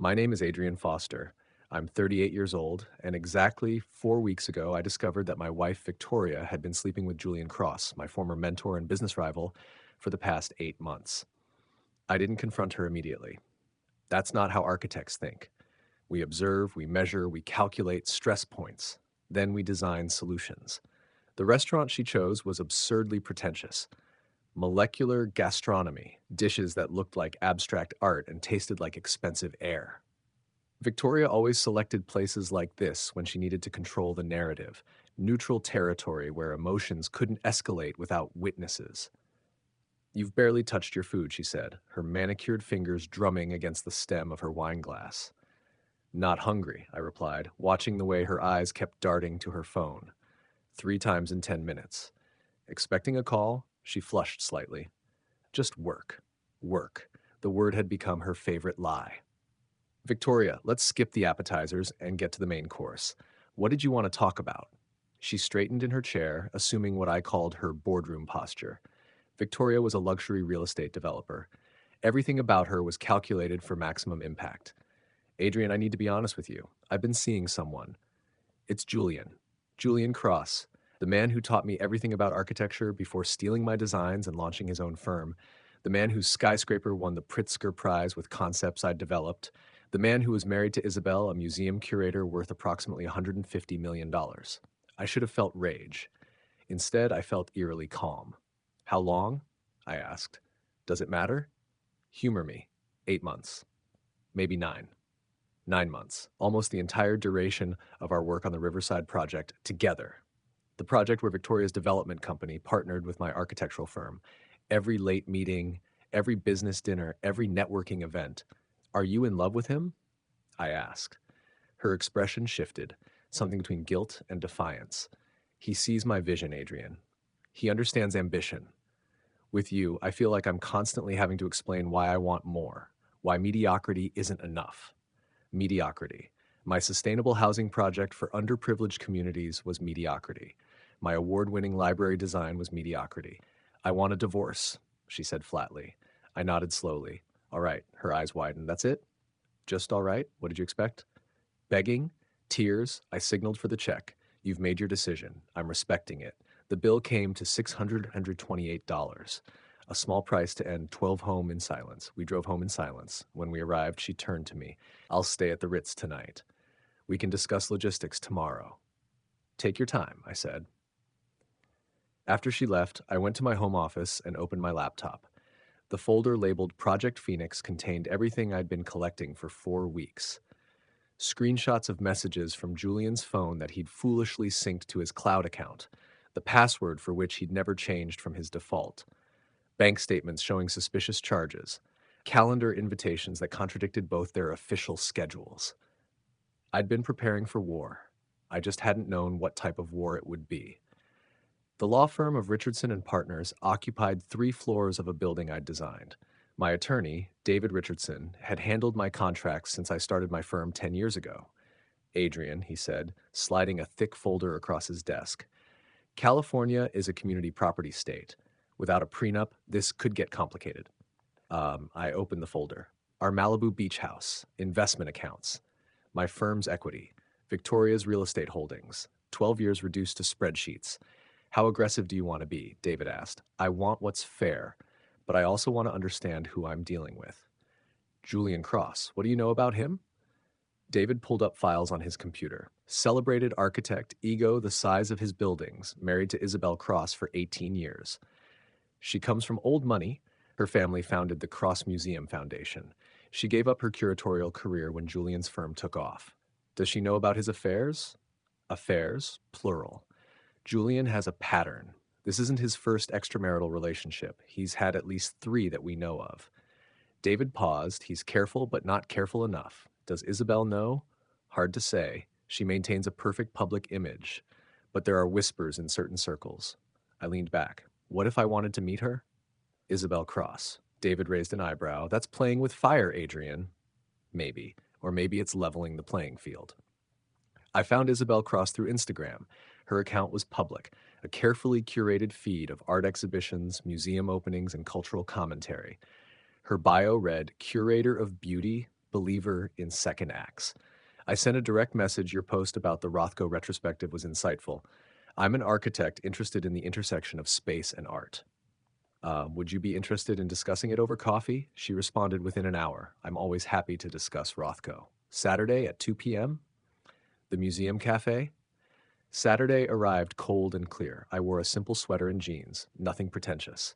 My name is Adrian Foster. I'm 38 years old, and exactly 4 weeks ago, I discovered that my wife, Victoria, had been sleeping with Julian Cross, my former mentor and business rival, for the past 8 months. I didn't confront her immediately. That's not how architects think. We observe, we measure, we calculate stress points. Then we design solutions. The restaurant she chose was absurdly pretentious. Molecular gastronomy, dishes that looked like abstract art and tasted like expensive air. Victoria always selected places like this when she needed to control the narrative, neutral territory where emotions couldn't escalate without witnesses. You've barely touched your food, she said, her manicured fingers drumming against the stem of her wine glass. Not hungry, I replied, watching the way her eyes kept darting to her phone. 3 times in 10 minutes. Expecting a call, she flushed slightly. Just work. Work. The word had become her favorite lie. Victoria, let's skip the appetizers and get to the main course. What did you want to talk about? She straightened in her chair, assuming what I called her boardroom posture. Victoria was a luxury real estate developer. Everything about her was calculated for maximum impact. Adrian, I need to be honest with you. I've been seeing someone. It's Julian. Julian Cross, the man who taught me everything about architecture before stealing my designs and launching his own firm. The man whose skyscraper won the Pritzker Prize with concepts I'd developed. The man who was married to Isabel, a museum curator worth approximately $150 million. I should have felt rage. Instead, I felt eerily calm. How long? I asked. Does it matter? Humor me. 8 months. Maybe 9. 9 months. Almost the entire duration of our work on the Riverside project together. The project where Victoria's development company partnered with my architectural firm. Every late meeting, every business dinner, every networking event. Are you in love with him? I asked. Her expression shifted, something between guilt and defiance. He sees my vision, Adrian. He understands ambition. With you, I feel like I'm constantly having to explain why I want more, why mediocrity isn't enough. Mediocrity. My sustainable housing project for underprivileged communities was mediocrity. My award-winning library design was mediocrity. I want a divorce, she said flatly. I nodded slowly. All right, her eyes widened. That's it? Just all right? What did you expect? Begging? Tears? I signaled for the check. You've made your decision. I'm respecting it. The bill came to $628, a small price to end 12 home in silence. We drove home in silence. When we arrived, she turned to me. I'll stay at the Ritz tonight. We can discuss logistics tomorrow. Take your time, I said. After she left, I went to my home office and opened my laptop. The folder labeled Project Phoenix contained everything I'd been collecting for 4 weeks. Screenshots of messages from Julian's phone that he'd foolishly synced to his cloud account, the password for which he'd never changed from his default. Bank statements showing suspicious charges, calendar invitations that contradicted both their official schedules. I'd been preparing for war. I just hadn't known what type of war it would be. The law firm of Richardson and Partners occupied 3 floors of a building I'd designed. My attorney, David Richardson, had handled my contracts since I started my firm 10 years ago. Adrian, he said, sliding a thick folder across his desk. California is a community property state. Without a prenup, this could get complicated. I opened the folder. Our Malibu beach house, investment accounts, my firm's equity, Victoria's real estate holdings, 12 years reduced to spreadsheets. How aggressive do you want to be? David asked. I want what's fair, but I also want to understand who I'm dealing with. Julian Cross, what do you know about him? David pulled up files on his computer. Celebrated architect, ego the size of his buildings, married to Isabel Cross for 18 years. She comes from old money. Her family founded the Cross Museum Foundation. She gave up her curatorial career when Julian's firm took off. Does she know about his affairs? Affairs, plural. Julian has a pattern. This isn't his first extramarital relationship. He's had at least 3 that we know of. David paused. He's careful, but not careful enough. Does Isabel know? Hard to say. She maintains a perfect public image, but there are whispers in certain circles. I leaned back. What if I wanted to meet her? Isabel Cross. David raised an eyebrow. That's playing with fire, Adrian. Maybe. Or maybe it's leveling the playing field. I found Isabel Cross through Instagram. Her account was public, a carefully curated feed of art exhibitions, museum openings, and cultural commentary. Her bio read, Curator of Beauty, believer in second acts. I sent a direct message. Your post about the Rothko retrospective was insightful. I'm an architect interested in the intersection of space and art. Would you be interested in discussing it over coffee? She responded within an hour. I'm always happy to discuss Rothko. Saturday at 2 p.m.? The Museum Cafe? Saturday arrived cold and clear. I wore a simple sweater and jeans, nothing pretentious.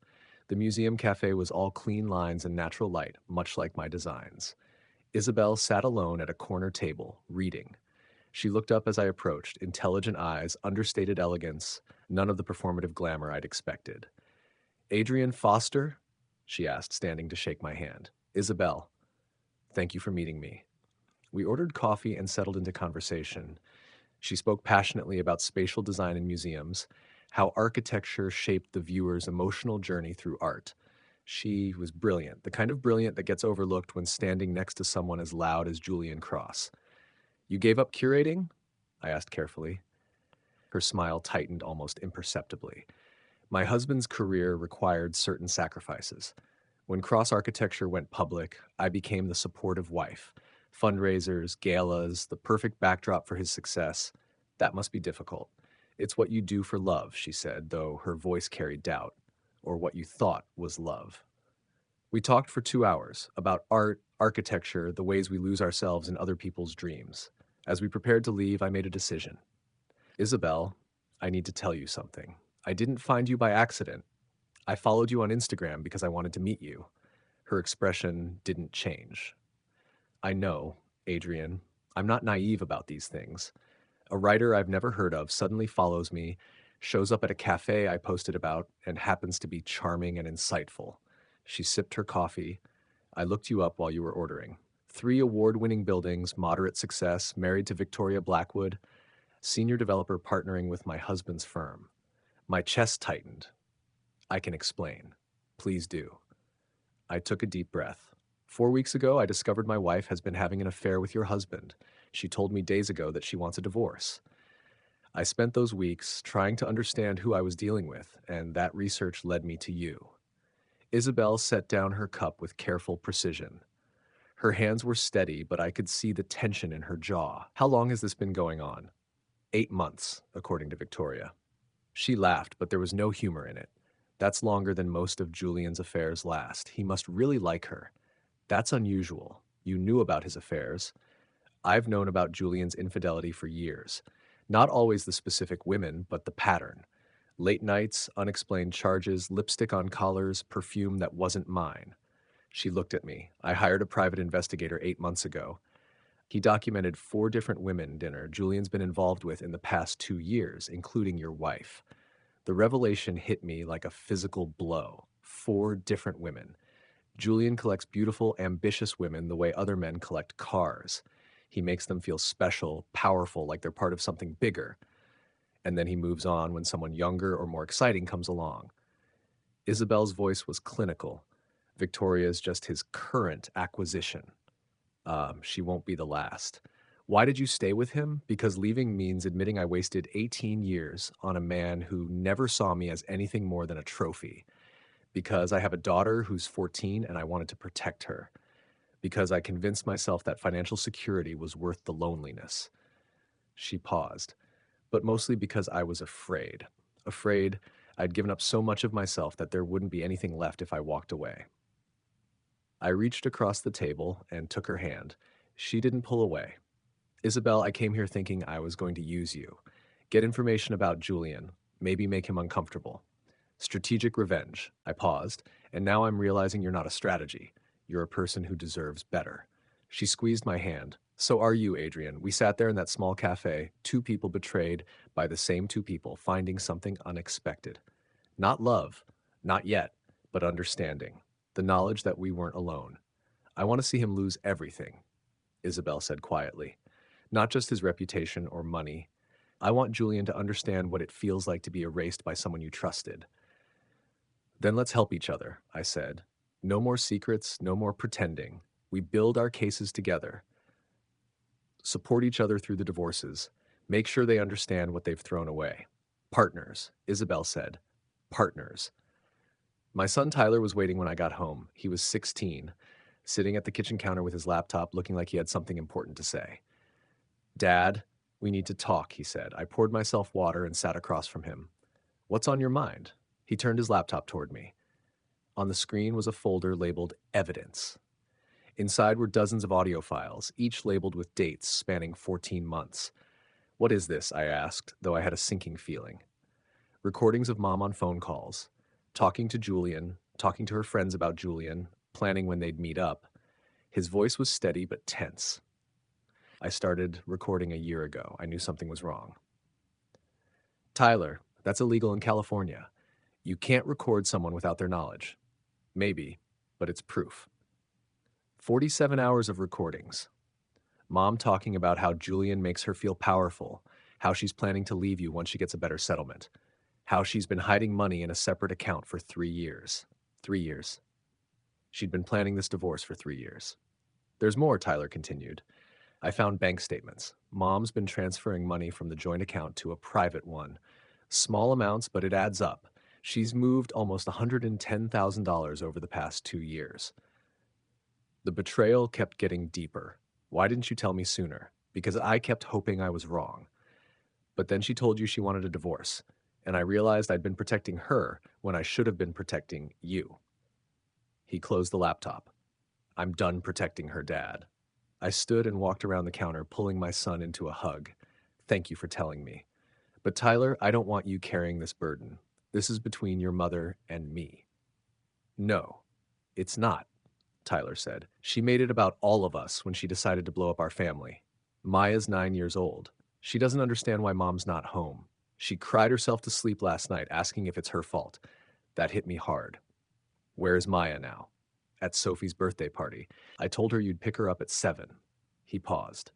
The Museum Cafe was all clean lines and natural light, much like my designs. Isabel sat alone at a corner table, reading. She looked up as I approached, intelligent eyes, understated elegance, none of the performative glamour I'd expected. Adrian Foster? She asked, standing to shake my hand. Isabel, thank you for meeting me. We ordered coffee and settled into conversation. She spoke passionately about spatial design in museums, how architecture shaped the viewer's emotional journey through art. She was brilliant, the kind of brilliant that gets overlooked when standing next to someone as loud as Julian Cross. You gave up curating? I asked carefully. Her smile tightened almost imperceptibly. My husband's career required certain sacrifices. When Cross Architecture went public, I became the supportive wife. Fundraisers, galas, the perfect backdrop for his success. That must be difficult. It's what you do for love, she said, though her voice carried doubt, or what you thought was love. We talked for 2 hours about art, architecture, the ways we lose ourselves in other people's dreams. As we prepared to leave, I made a decision. Isabel, I need to tell you something. I didn't find you by accident. I followed you on Instagram because I wanted to meet you. Her expression didn't change. I know, Adrian, I'm not naive about these things. A writer I've never heard of suddenly follows me, shows up at a cafe I posted about, and happens to be charming and insightful. She sipped her coffee. I looked you up while you were ordering. 3 award-winning buildings, moderate success, married to Victoria Blackwood, senior developer partnering with my husband's firm. My chest tightened. I can explain. Please do. I took a deep breath. 4 weeks ago, I discovered my wife has been having an affair with your husband. She told me days ago that she wants a divorce. I spent those weeks trying to understand who I was dealing with, and that research led me to you. Isabel set down her cup with careful precision. Her hands were steady, but I could see the tension in her jaw. How long has this been going on? 8 months, according to Victoria. She laughed, but there was no humor in it. That's longer than most of Julian's affairs last. He must really like her. That's unusual. You knew about his affairs. I've known about Julian's infidelity for years. Not always the specific women, but the pattern. Late nights, unexplained charges, lipstick on collars, perfume that wasn't mine. She looked at me. I hired a private investigator 8 months ago. He documented 4 different women dinner Julian's been involved with in the past 2 years, including your wife. The revelation hit me like a physical blow. 4 different women. Julian collects beautiful, ambitious women the way other men collect cars. He makes them feel special, powerful, like they're part of something bigger. And then he moves on when someone younger or more exciting comes along. Isabel's voice was clinical. Victoria's just his current acquisition. She won't be the last. Why did you stay with him? Because leaving means admitting I wasted 18 years on a man who never saw me as anything more than a trophy. Because I have a daughter who's 14 and I wanted to protect her. Because I convinced myself that financial security was worth the loneliness. She paused, but mostly because I was afraid. Afraid I'd given up so much of myself that there wouldn't be anything left if I walked away. I reached across the table and took her hand. She didn't pull away. Isabel, I came here thinking I was going to use you. Get information about Julian, maybe make him uncomfortable. Strategic revenge. I paused, and now I'm realizing you're not a strategy. You're a person who deserves better. She squeezed my hand. So are you, Adrian. We sat there in that small cafe, 2 people betrayed by the same 2 people, finding something unexpected. Not love, not yet, but understanding. The knowledge that we weren't alone. I want to see him lose everything, Isabel said quietly. Not just his reputation or money. I want Julian to understand what it feels like to be erased by someone you trusted. Then let's help each other, I said. No more secrets, no more pretending. We build our cases together. Support each other through the divorces. Make sure they understand what they've thrown away. Partners, Isabel said. Partners. My son Tyler was waiting when I got home. He was 16. sitting at the kitchen counter with his laptop, looking like he had something important to say. "Dad, we need to talk," he said. I poured myself water and sat across from him. "What's on your mind?" He turned his laptop toward me. On the screen was a folder labeled Evidence. Inside were dozens of audio files, each labeled with dates spanning 14 months. "What is this?" I asked, though I had a sinking feeling. Recordings of Mom on phone calls, talking to Julian, talking to her friends about Julian, planning when they'd meet up. His voice was steady but tense. I started recording a year ago. I knew something was wrong. "Tyler, that's illegal in California. You can't record someone without their knowledge." "Maybe, but it's proof." 47 hours of recordings. Mom talking about how Julian makes her feel powerful, how she's planning to leave you once she gets a better settlement, how she's been hiding money in a separate account for 3 years. 3 years. She'd been planning this divorce for 3 years. "There's more," Tyler continued. "I found bank statements. Mom's been transferring money from the joint account to a private one. Small amounts, but it adds up. She's moved almost $110,000 over the past 2 years. The betrayal kept getting deeper. Why didn't you tell me sooner? Because I kept hoping I was wrong. But then she told you she wanted a divorce, and I realized I'd been protecting her when I should have been protecting you." He closed the laptop. "I'm done protecting her, Dad." I stood and walked around the counter, pulling my son into a hug. "Thank you for telling me. But Tyler, I don't want you carrying this burden. This is between your mother and me." "No, it's not," Tyler said. "She made it about all of us when she decided to blow up our family. Maya's 9 years old. She doesn't understand why Mom's not home. She cried herself to sleep last night asking if it's her fault. That hit me hard. Where's Maya now?" "At Sophie's birthday party. I told her you'd pick her up at 7. He paused.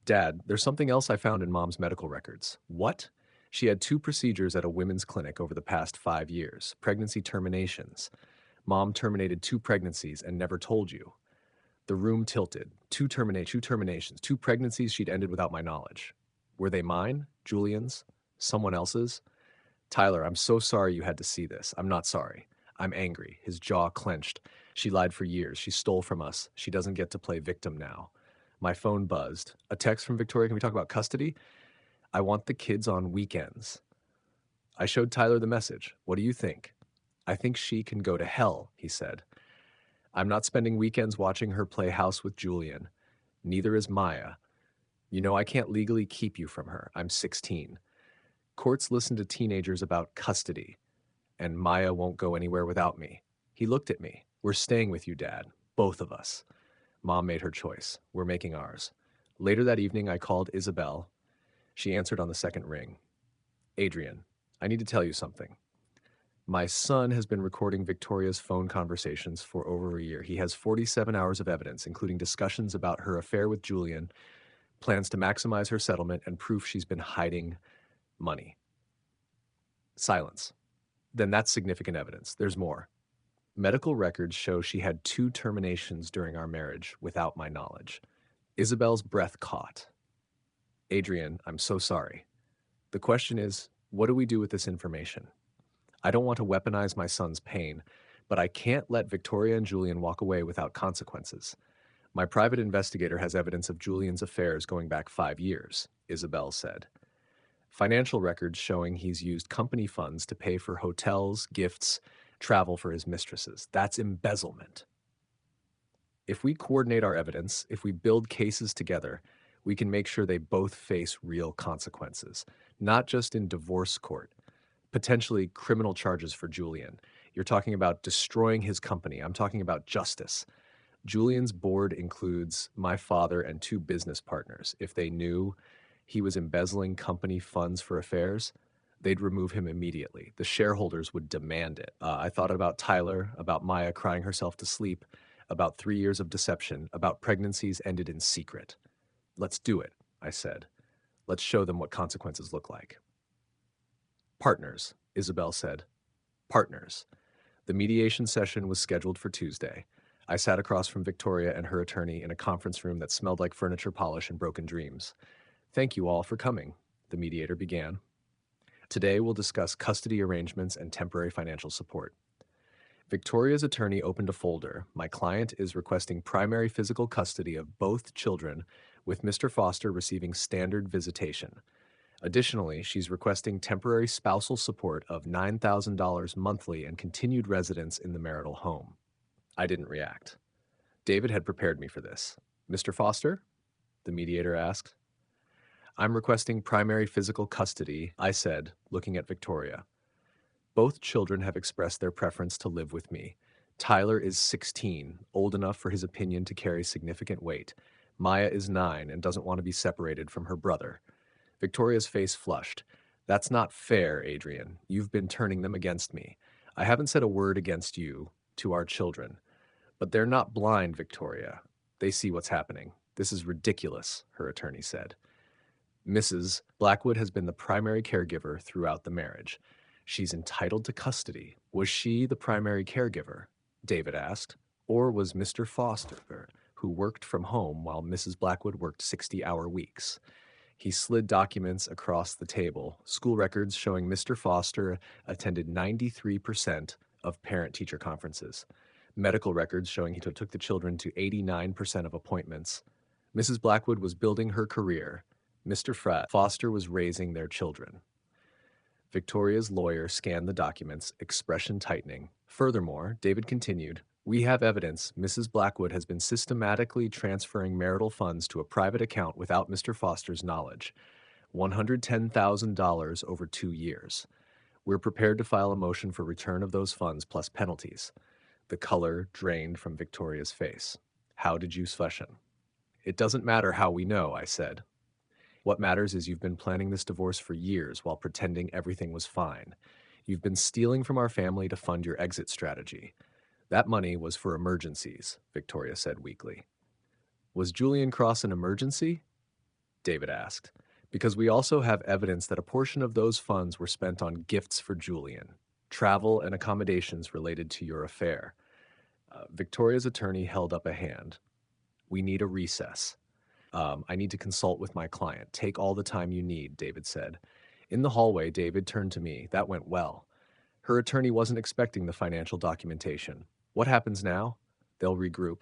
"Dad, there's something else I found in Mom's medical records." "What?" "She had 2 procedures at a women's clinic over the past 5 years. Pregnancy terminations. Mom terminated 2 pregnancies and never told you." The room tilted. Two terminations, 2 pregnancies she'd ended without my knowledge. Were they mine? Julian's? Someone else's? "Tyler, I'm so sorry you had to see this. I'm not sorry. I'm angry." His jaw clenched. "She lied for years. She stole from us. She doesn't get to play victim now." My phone buzzed. A text from Victoria. "Can we talk about custody?" "I want the kids on weekends." I showed Tyler the message. "What do you think?" "I think she can go to hell," he said. "I'm not spending weekends watching her play house with Julian. Neither is Maya. You know I can't legally keep you from her. I'm 16. Courts listen to teenagers about custody, and Maya won't go anywhere without me." He looked at me. "We're staying with you, Dad. Both of us." Mom made her choice. We're making ours. Later that evening, I called Isabel. She answered on the second ring. "Adrian, I need to tell you something. My son has been recording Victoria's phone conversations for over a year. He has 47 hours of evidence, including discussions about her affair with Julian, plans to maximize her settlement, and proof she's been hiding money." Silence. "Then that's significant evidence. There's more. Medical records show she had 2 terminations during our marriage without my knowledge." Isabel's breath caught. "Adrian, I'm so sorry. The question is, what do we do with this information? I don't want to weaponize my son's pain, but I can't let Victoria and Julian walk away without consequences. My private investigator has evidence of Julian's affairs going back 5 years, Isabel said. Financial records showing he's used company funds to pay for hotels, gifts, travel for his mistresses. That's embezzlement. If we coordinate our evidence, if we build cases together, we can make sure they both face real consequences, not just in divorce court, potentially criminal charges for Julian. You're talking about destroying his company. I'm talking about justice. Julian's board includes my father and 2 business partners. If they knew he was embezzling company funds for affairs, they'd remove him immediately. The shareholders would demand it. I thought about Tyler, about Maya crying herself to sleep, about 3 years of deception, about pregnancies ended in secret. "Let's do it," I said. "Let's show them what consequences look like." "Partners," Isabel said. "Partners." The mediation session was scheduled for Tuesday. I sat across from Victoria and her attorney in a conference room that smelled like furniture polish and broken dreams. "Thank you all for coming," the mediator began. "Today we'll discuss custody arrangements and temporary financial support. Victoria's attorney opened a folder. My client is requesting primary physical custody of both children, with Mr. Foster receiving standard visitation. Additionally, she's requesting temporary spousal support of $9,000 monthly and continued residence in the marital home. I didn't react. David had prepared me for this. Mr. Foster? The mediator asked. I'm requesting primary physical custody, I said, looking at Victoria. Both children have expressed their preference to live with me. Tyler is 16, old enough for his opinion to carry significant weight. Maya is 9 and doesn't want to be separated from her brother. Victoria's face flushed. That's not fair, Adrian. You've been turning them against me. I haven't said a word against you to our children. But they're not blind, Victoria. They see what's happening. This is ridiculous, her attorney said. Mrs. Blackwood has been the primary caregiver throughout the marriage. She's entitled to custody. Was she the primary caregiver? David asked. Or was Mr. Foster, who worked from home while Mrs. Blackwood worked 60-hour weeks? He slid documents across the table, school records showing Mr. Foster attended 93% of parent-teacher conferences, medical records showing he took the children to 89% of appointments. Mrs. Blackwood was building her career. Mr. Foster was raising their children. Victoria's lawyer scanned the documents, expression tightening. Furthermore, David continued, we have evidence Mrs. Blackwood has been systematically transferring marital funds to a private account without Mr. Foster's knowledge. $110,000 over 2 years. We're prepared to file a motion for return of those funds plus penalties. The color drained from Victoria's face. How did you session? It doesn't matter how we know, I said. What matters is you've been planning this divorce for years while pretending everything was fine. You've been stealing from our family to fund your exit strategy. That money was for emergencies, Victoria said weakly. Was Julian Cross an emergency? David asked. Because we also have evidence that a portion of those funds were spent on gifts for Julian, travel and accommodations related to your affair. Victoria's attorney held up a hand. We need a recess. I need to consult with my client. Take all the time you need, David said. In the hallway, David turned to me. That went well. Her attorney wasn't expecting the financial documentation. What happens now? They'll regroup.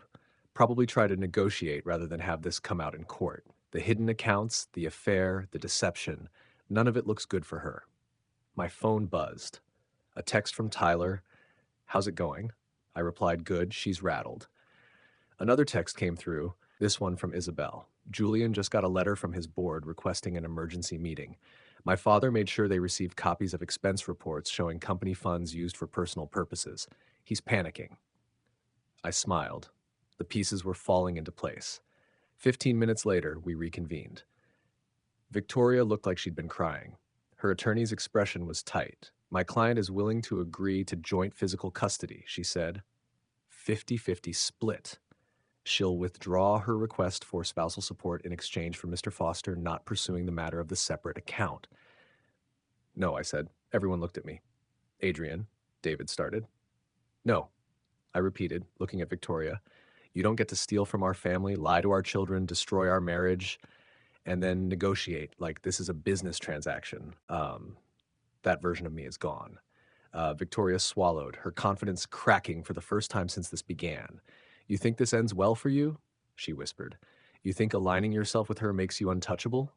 Probably try to negotiate rather than have this come out in court. The hidden accounts, the affair, the deception. None of it looks good for her. My phone buzzed. A text from Tyler. How's it going? I replied, good. She's rattled. Another text came through, this one from Isabel. Julian just got a letter from his board requesting an emergency meeting. My father made sure they received copies of expense reports showing company funds used for personal purposes. He's panicking. I smiled. The pieces were falling into place. 15 minutes later, we reconvened. Victoria looked like she'd been crying. Her attorney's expression was tight. My client is willing to agree to joint physical custody, she said. 50-50 split. She'll withdraw her request for spousal support in exchange for Mr. Foster not pursuing the matter of the separate account. No, I said. Everyone looked at me. Adrian, David started. No, I repeated, looking at Victoria. You don't get to steal from our family, lie to our children, destroy our marriage, and then negotiate like this is a business transaction. That version of me is gone. Victoria swallowed, her confidence cracking for the first time since this began. You think this ends well for you? She whispered. You think aligning yourself with her makes you untouchable?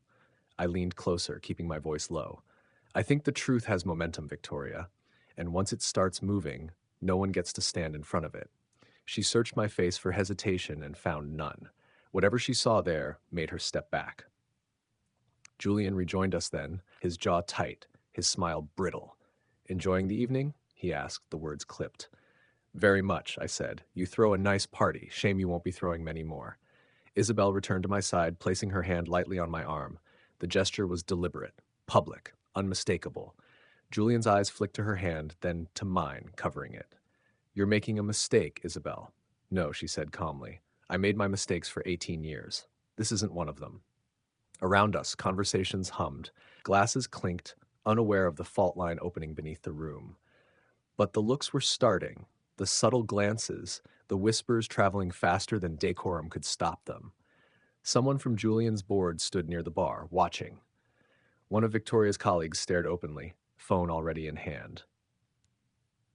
I leaned closer, keeping my voice low. I think the truth has momentum, Victoria, and once it starts moving, no one gets to stand in front of it. She searched my face for hesitation and found none. Whatever she saw there made her step back. Julian rejoined us then, his jaw tight, his smile brittle. Enjoying the evening? He asked, the words clipped. Very much, I said. You throw a nice party. Shame you won't be throwing many more. Isabel returned to my side, placing her hand lightly on my arm. The gesture was deliberate, public, unmistakable. Julian's eyes flicked to her hand, then to mine, covering it. You're making a mistake, Isabel. No, she said calmly. I made my mistakes for 18 years. This isn't one of them. Around us, conversations hummed. Glasses clinked, unaware of the fault line opening beneath the room. But the looks were starting. The subtle glances, the whispers traveling faster than decorum could stop them. Someone from Julian's board stood near the bar, watching. One of Victoria's colleagues stared openly, phone already in hand.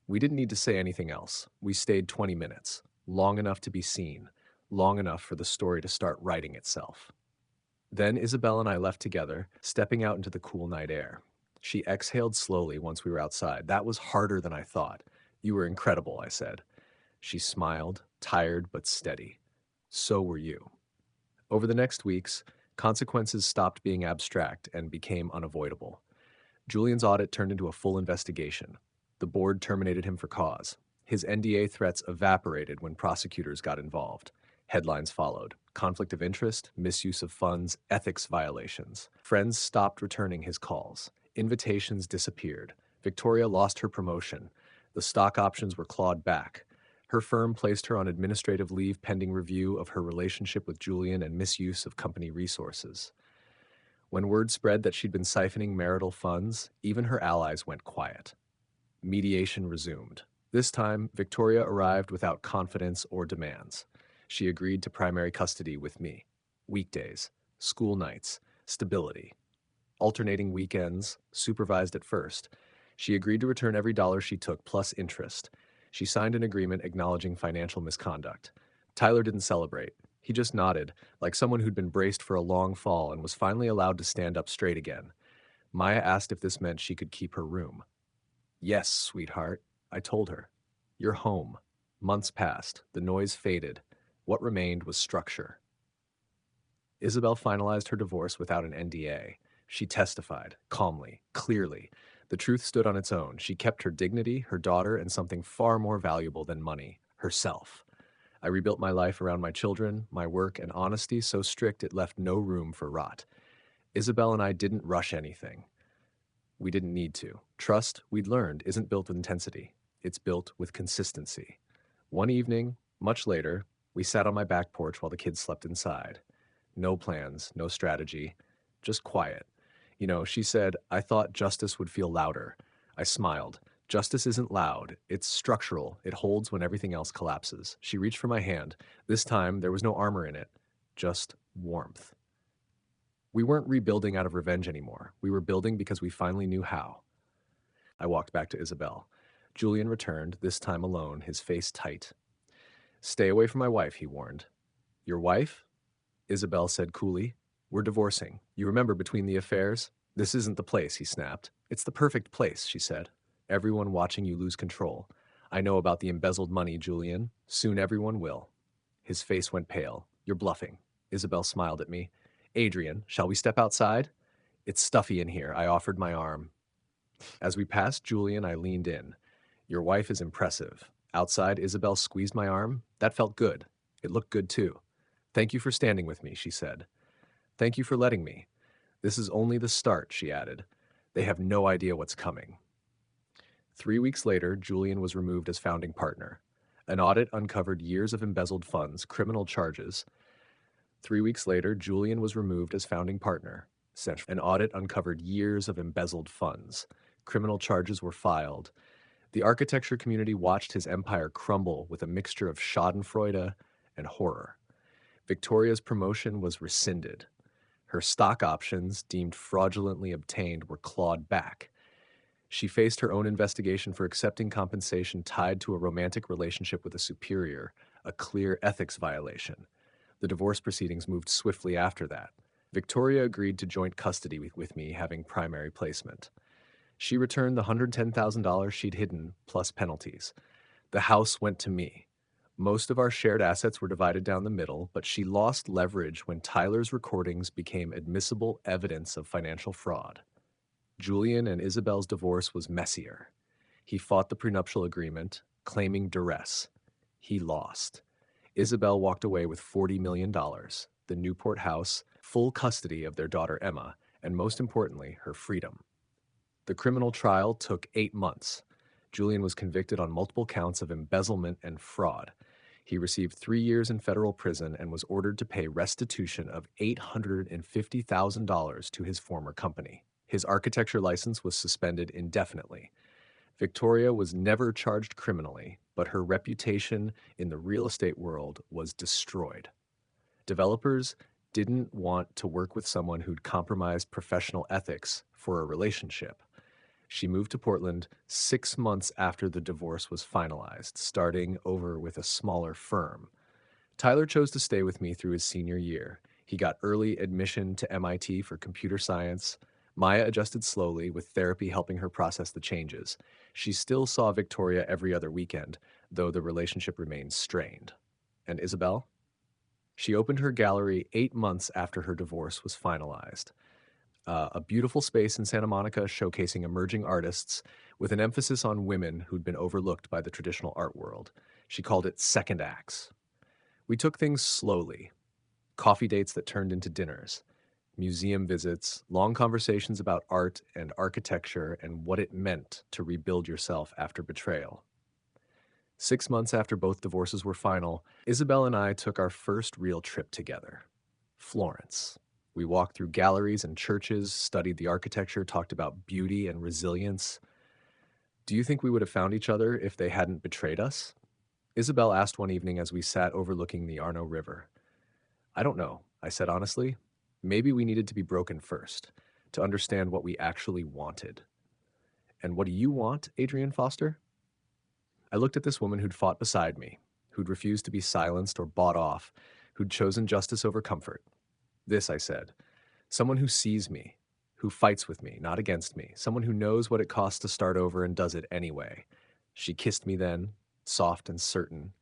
We didn't need to say anything else. We stayed 20 minutes, long enough to be seen, long enough for the story to start writing itself. Then Isabel and I left together, stepping out into the cool night air. She exhaled slowly once we were outside. That was harder than I thought. You were incredible, I said. She smiled, tired but steady. So were you. Over the next weeks, consequences stopped being abstract and became unavoidable. Julian's audit turned into a full investigation. The board terminated him for cause. His NDA threats evaporated when prosecutors got involved. Headlines followed: conflict of interest, misuse of funds, ethics violations. Friends stopped returning his calls. Invitations disappeared. Victoria lost her promotion. The stock options were clawed back. Her firm placed her on administrative leave pending review of her relationship with Julian and misuse of company resources. When word spread that she'd been siphoning marital funds, even her allies went quiet. Mediation resumed. This time, Victoria arrived without confidence or demands. She agreed to primary custody with me. Weekdays, school nights, stability. Alternating weekends, supervised at first. She agreed to return every dollar she took plus interest. She signed an agreement acknowledging financial misconduct. Tyler didn't celebrate. He just nodded, like someone who'd been braced for a long fall and was finally allowed to stand up straight again. Maya asked if this meant she could keep her room. Yes, sweetheart, I told her. You're home. Months passed. The noise faded. What remained was structure. Isabel finalized her divorce without an NDA. She testified, calmly, clearly. The truth stood on its own. She kept her dignity, her daughter, and something far more valuable than money, herself. I rebuilt my life around my children, my work, and honesty so strict it left no room for rot. Isabel and I didn't rush anything. We didn't need to. Trust, we'd learned, isn't built with intensity. It's built with consistency. One evening, much later, we sat on my back porch while the kids slept inside. No plans, no strategy, just quiet. She said, I thought justice would feel louder. I smiled. Justice isn't loud. It's structural. It holds when everything else collapses. She reached for my hand. This time, there was no armor in it, just warmth. We weren't rebuilding out of revenge anymore. We were building because we finally knew how. I walked back to Isabel. Julian returned, this time alone, his face tight. Stay away from my wife, he warned. Your wife? Isabel said coolly. We're divorcing. You remember between the affairs? This isn't the place, he snapped. It's the perfect place, she said. Everyone watching you lose control. I know about the embezzled money, Julian. Soon everyone will. His face went pale. You're bluffing. Isabel smiled at me. Adrian, shall we step outside? It's stuffy in here. I offered my arm. As we passed Julian, I leaned in. Your wife is impressive. Outside, Isabel squeezed my arm. That felt good. It looked good too. Thank you for standing with me, she said. Thank you for letting me. This is only the start, she added. They have no idea what's coming. 3 weeks later, Julian was removed as founding partner. An audit uncovered years of embezzled funds, criminal charges. 3 weeks later, Julian was removed as founding partner. An audit uncovered years of embezzled funds. Criminal charges were filed. The architecture community watched his empire crumble with a mixture of schadenfreude and horror. Victoria's promotion was rescinded. Her stock options, deemed fraudulently obtained, were clawed back. She faced her own investigation for accepting compensation tied to a romantic relationship with a superior, a clear ethics violation. The divorce proceedings moved swiftly after that. Victoria agreed to joint custody with me, having primary placement. She returned the $110,000 she'd hidden, plus penalties. The house went to me. Most of our shared assets were divided down the middle, but she lost leverage when Tyler's recordings became admissible evidence of financial fraud. Julian and Isabel's divorce was messier. He fought the prenuptial agreement, claiming duress. He lost. Isabel walked away with $40 million, the Newport house, full custody of their daughter Emma, and most importantly, her freedom. The criminal trial took 8 months. Julian was convicted on multiple counts of embezzlement and fraud. He received 3 years in federal prison and was ordered to pay restitution of $850,000 to his former company. His architecture license was suspended indefinitely. Victoria was never charged criminally, but her reputation in the real estate world was destroyed. Developers didn't want to work with someone who'd compromised professional ethics for a relationship. She moved to Portland 6 months after the divorce was finalized, starting over with a smaller firm. Tyler chose to stay with me through his senior year. He got early admission to MIT for computer science. Maya adjusted slowly, with therapy helping her process the changes. She still saw Victoria every other weekend, though the relationship remained strained. And Isabel? She opened her gallery 8 months after her divorce was finalized. A beautiful space in Santa Monica showcasing emerging artists with an emphasis on women who'd been overlooked by the traditional art world. She called it Second Acts. We took things slowly, coffee dates that turned into dinners, museum visits, long conversations about art and architecture and what it meant to rebuild yourself after betrayal. 6 months after both divorces were final, Isabel and I took our first real trip together. Florence. We walked through galleries and churches, studied the architecture, talked about beauty and resilience. Do you think we would have found each other if they hadn't betrayed us? Isabel asked one evening as we sat overlooking the Arno River. I don't know, I said honestly. Maybe we needed to be broken first, to understand what we actually wanted. And what do you want, Adrienne Foster? I looked at this woman who'd fought beside me, who'd refused to be silenced or bought off, who'd chosen justice over comfort. This, I said, someone who sees me, who fights with me, not against me, someone who knows what it costs to start over and does it anyway. She kissed me then, soft and certain.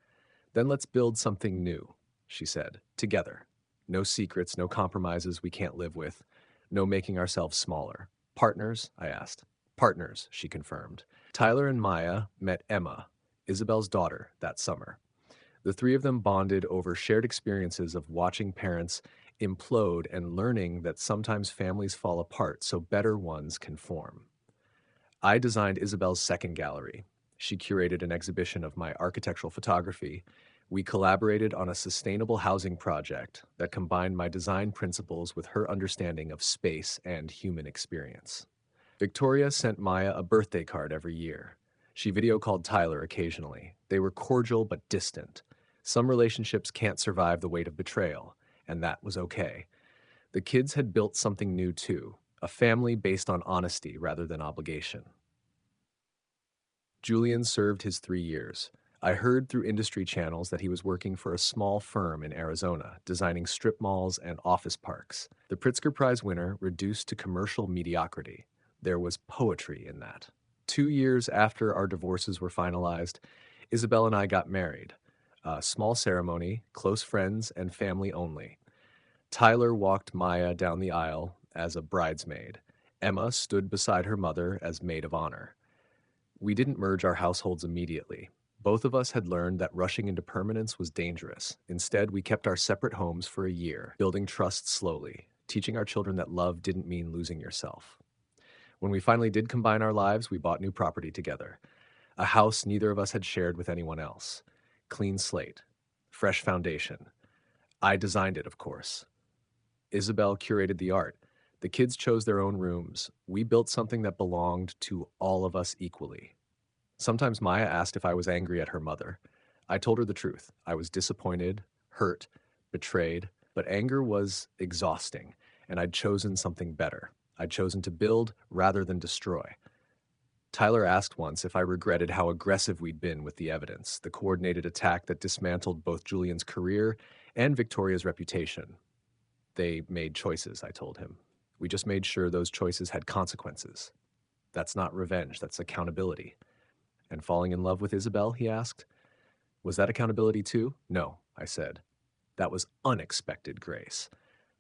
Then let's build something new, she said, together. No secrets, no compromises we can't live with, no making ourselves smaller. Partners? I asked. Partners, she confirmed. Tyler and Maya met Emma, Isabel's daughter, that summer. The three of them bonded over shared experiences of watching parents implode and learning that sometimes families fall apart so better ones can form. I designed Isabel's second gallery. She curated an exhibition of my architectural photography. We collaborated on a sustainable housing project that combined my design principles with her understanding of space and human experience. Victoria sent Maya a birthday card every year. She video called Tyler occasionally. They were cordial but distant. Some relationships can't survive the weight of betrayal, and that was okay. The kids had built something new too, a family based on honesty rather than obligation. Julian served his 3 years. I heard through industry channels that he was working for a small firm in Arizona, designing strip malls and office parks. The Pritzker Prize winner reduced to commercial mediocrity. There was poetry in that. 2 years after our divorces were finalized, Isabel and I got married. A small ceremony, close friends and family only. Tyler walked Maya down the aisle as a bridesmaid. Emma stood beside her mother as maid of honor. We didn't merge our households immediately. Both of us had learned that rushing into permanence was dangerous. Instead, we kept our separate homes for a year, building trust slowly, teaching our children that love didn't mean losing yourself. When we finally did combine our lives, we bought new property together. A house neither of us had shared with anyone else. Clean slate, fresh foundation. I designed it, of course. Isabel curated the art. The kids chose their own rooms. We built something that belonged to all of us equally. Sometimes Maya asked if I was angry at her mother. I told her the truth. I was disappointed, hurt, betrayed, but anger was exhausting, and I'd chosen something better. I'd chosen to build rather than destroy. Tyler asked once if I regretted how aggressive we'd been with the evidence, the coordinated attack that dismantled both Julian's career and Victoria's reputation. They made choices, I told him. We just made sure those choices had consequences. That's not revenge, that's accountability. And falling in love with Isabel, he asked. Was that accountability too? No, I said. That was unexpected grace.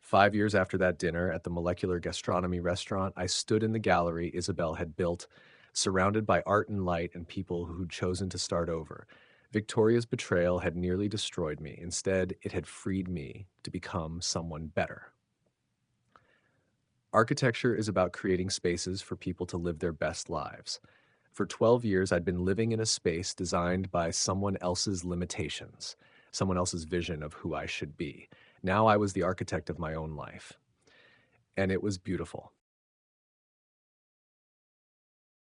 5 years after that dinner at the Molecular Gastronomy restaurant, I stood in the gallery Isabel had built, surrounded by art and light and people who'd chosen to start over. Victoria's betrayal had nearly destroyed me. Instead, it had freed me to become someone better. Architecture is about creating spaces for people to live their best lives. For 12 years, I'd been living in a space designed by someone else's limitations, someone else's vision of who I should be. Now I was the architect of my own life. And it was beautiful.